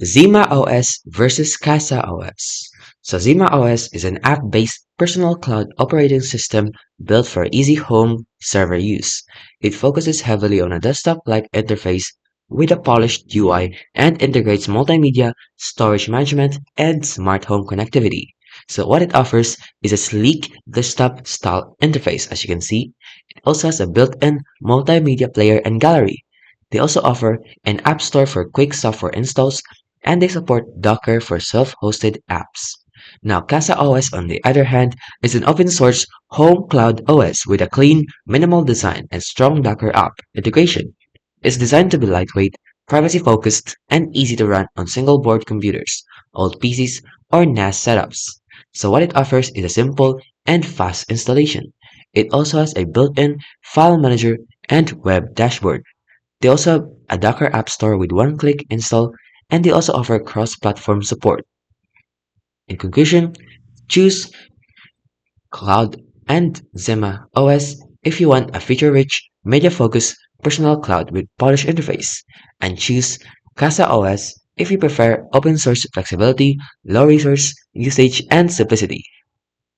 ZimaOS versus CasaOS. So ZimaOS is an app-based personal cloud operating system built for easy home server use. It focuses heavily on a desktop-like interface with a polished UI and integrates multimedia, storage management, and smart home connectivity. So what it offers is a sleek desktop-style interface, as you can see. It also has a built-in multimedia player and gallery. They also offer an app store for quick software installs, and they support Docker for self-hosted apps. Now, CasaOS, on the other hand, is an open-source home cloud OS with a clean, minimal design and strong Docker app integration. It's designed to be lightweight, privacy-focused, and easy to run on single-board computers, old PCs, or NAS setups. So what it offers is a simple and fast installation. It also has a built-in file manager and web dashboard. They also have a Docker App Store with one-click install, and they also offer cross-platform support. In conclusion, choose Cloud and Zima OS if you want a feature-rich, media-focused personal cloud with polished interface, and choose Casa OS if you prefer open-source flexibility, low resource usage, and simplicity.